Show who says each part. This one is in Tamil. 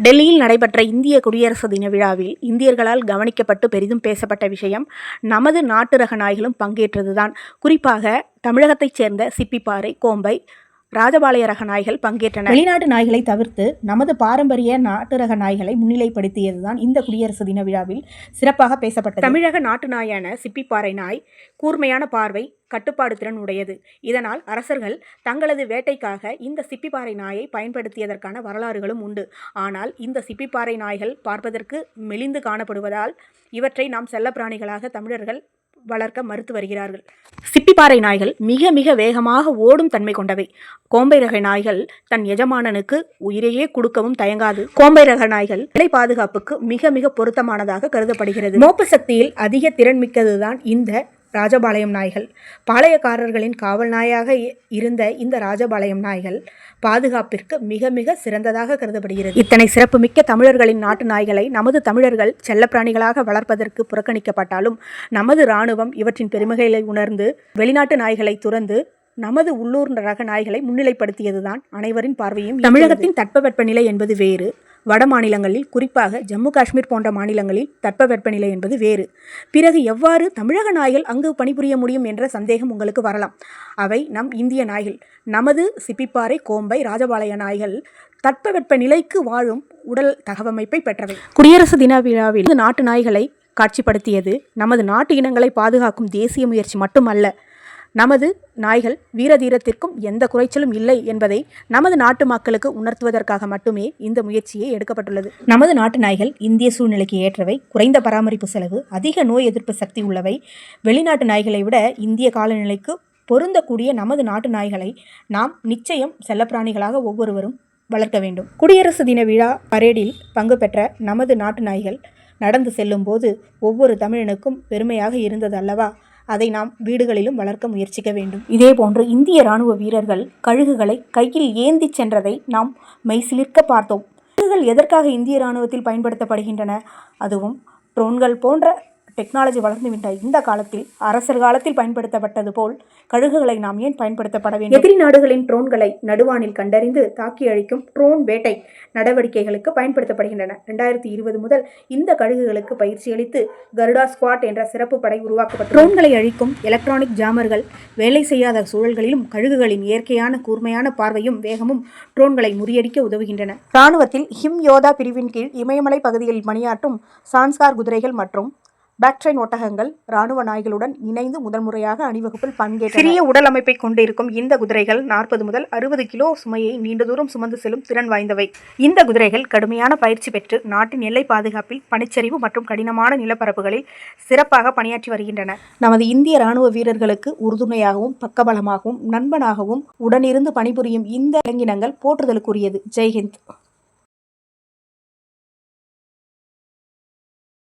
Speaker 1: டெல்லியில் நடைபெற்ற இந்திய குடியரசு தின விழாவில் இந்தியர்களால் கவனிக்கப்பட்டு பெரிதும் பேசப்பட்ட விஷயம் நமது நாட்டு ரக நாய்களும் பங்கேற்றதுதான். குறிப்பாக தமிழகத்தைச் சேர்ந்த சிப்பிப்பாறை, கோம்பை, ராஜபாளைய ரக நாய்கள் பங்கேற்றன. வெளிநாட்டு நாய்களை தவிர்த்து நமது பாரம்பரிய நாட்டு ரக நாய்களை முன்னிலைப்படுத்தியதுதான் இந்த குடியரசு தின விழாவில் சிறப்பாக பேசப்பட்டது. தமிழக நாட்டு நாயான சிப்பிப்பாறை நாய் கூர்மையான பார்வை, கட்டுப்பாடு திறன் உடையது. இதனால் அரசர்கள் தங்களது வேட்டைக்காக இந்த சிப்பிப்பாறை நாயை பயன்படுத்தியதற்கான வரலாறுகளும் உண்டு. ஆனால் இந்த சிப்பிப்பாறை நாய்கள் பார்ப்பதற்கு மெலிந்து காணப்படுவதால் இவற்றை நாம் செல்லப்பிராணிகளாக தமிழர்கள் வளர்க்க மறுத்து வருகிறார்கள். சிப்பிப்பாறை நாய்கள் மிக மிக வேகமாக ஓடும் தன்மை கொண்டவை. கோம்பை ரக நாய்கள் தன் எஜமானனுக்கு உயிரையே கொடுக்கவும் தயங்காது. கோம்பை ரக நாய்கள் நிலை பாதுகாப்புக்கு மிக மிக பொருத்தமானதாக கருதப்படுகிறது. மோப்ப சக்தியில் அதிக திறன் மிக்கதுதான் இந்த ராஜபாளையம் நாய்கள். பாளையக்காரர்களின் காவல் நாயாக இருந்த இந்த ராஜபாளையம் நாய்கள் பாதுகாப்பிற்கு மிக மிக சிறந்ததாக கருதப்படுகிறது. இத்தனை சிறப்புமிக்க தமிழர்களின் நாட்டு நாய்களை நமது தமிழர்கள் செல்லப்பிராணிகளாக வளர்ப்பதற்கு புறக்கணிக்கப்பட்டாலும் நமது இராணுவம் இவற்றின் பெருமைகளை உணர்ந்து வெளிநாட்டு நாய்களை துறந்து நமது உள்ளூர் ரக நாய்களை முன்னிலைப்படுத்தியதுதான் அனைவரின் பார்வையும். தமிழகத்தின் தட்பவெப்பநிலை என்பது வேறு. வட மாநிலங்களில், குறிப்பாக ஜம்மு காஷ்மீர் போன்ற மாநிலங்களில் தட்பவெப்பநிலை என்பது வேறு. பிறகு எவ்வாறு தமிழக நாய்கள் அங்கு பணிபுரிய முடியும் என்ற சந்தேகம் உங்களுக்கு வரலாம். அவை நம் இந்திய நாய்கள். நமது சிப்பிப்பாறை, கோம்பை, ராஜபாளைய நாய்கள் தட்பவெப்ப நிலைக்கு வாழும் உடல் தகவமைப்பை பெற்றவை. குடியரசு தின விழாவில் நாட்டு நாய்களை காட்சிப்படுத்தியது நமது நாட்டு இனங்களை பாதுகாக்கும் தேசிய முயற்சி மட்டுமல்ல, நமது நாய்கள் வீரதீரத்திற்கும் எந்த குறைச்சலும் இல்லை என்பதை நமது நாட்டு மக்களுக்கு உணர்த்துவதற்காக மட்டுமே இந்த முயற்சியை எடுக்கப்பட்டுள்ளது. நமது நாட்டு நாய்கள் இந்திய சூழ்நிலைக்கு ஏற்றவை, குறைந்த பராமரிப்பு செலவு, அதிக நோய் எதிர்ப்பு சக்தி உள்ளவை. வெளிநாட்டு நாய்களை விட இந்திய காலநிலைக்கு பொருந்தக்கூடிய நமது நாட்டு நாய்களை நாம் நிச்சயம் செல்லப்பிராணிகளாக ஒவ்வொருவரும் வளர்க்க வேண்டும். குடியரசு தின விழா பரேடில் பங்கு பெற்ற நமது நாட்டு நாய்கள் நடந்து செல்லும் போது ஒவ்வொரு தமிழனுக்கும் பெருமையாக இருந்தது அல்லவா? அதை நாம் வீடுகளிலும் வளர்க்க முயற்சிக்க வேண்டும். இதேபோன்று இந்திய இராணுவ வீரர்கள் கழுகுகளை கையில் ஏந்தி சென்றதை நாம் மெய்சிலிர்க்க பார்த்தோம். கழுகுகள் எதற்காக இந்திய இராணுவத்தில் பயன்படுத்தப்படுகின்றன? அதுவும் ட்ரோன்கள் போன்ற டெக்னாலஜி வளர்ந்துவிட்ட இந்த காலத்தில் அரசர் காலத்தில் பயன்படுத்தப்பட்டது போல் கழுகுகளை நாம் ஏன் பயன்படுத்தப்பட வேண்டும்? எதிரி நாடுகளின் ட்ரோன்களை நடுவானில் கண்டறிந்து தாக்கி அழிக்கும் ட்ரோன் வேட்டை நடவடிக்கைகளுக்கு பயன்படுத்தப்படுகின்றன. 2020 முதல் இந்த கழுகுகளுக்கு பயிற்சி அளித்து கருடா ஸ்குவாட் என்ற சிறப்பு படை உருவாக்கப்பட்டு ட்ரோன்களை அழிக்கும் எலக்ட்ரானிக் ஜாமர்கள் வேலை செய்யாத சூழல்களிலும் கழுகுகளின் இயற்கையான கூர்மையான பார்வையும் வேகமும் ட்ரோன்களை முறியடிக்க உதவுகின்றன. இராணுவத்தில் ஹிம் யோதா பிரிவின் கீழ் இமயமலை பகுதிகளில் பணியாற்றும் சான்ஸ்கார் குதிரைகள் மற்றும் பேக்ட்ரைன் ஒட்டகங்கள் இராணுவ நாய்களுடன் இணைந்து முதல் முறையாக அணிவகுப்பில் பங்கேற்றன. சிறிய உடல் அமைப்பை கொண்டிருக்கும் இந்த குதிரைகள் 40 முதல் 60 கிலோ சுமையை நீண்ட தூரம் சுமந்து செல்லும் திறன் வாய்ந்தவை. இந்த குதிரைகள் கடுமையான பயிற்சி பெற்று நாட்டின் எல்லை பாதுகாப்பில், பனிச்சரிவு மற்றும் கடினமான நிலப்பரப்புகளில் சிறப்பாக பணியாற்றி வருகின்றன. நமது இந்திய இராணுவ வீரர்களுக்கு உறுதுணையாகவும் பக்கபலமாகவும் நண்பனாகவும் உடனிருந்து பணிபுரியும் இந்த விலங்கினங்கள் போற்றுதலுக்குரியது. ஜெய்ஹிந்த்.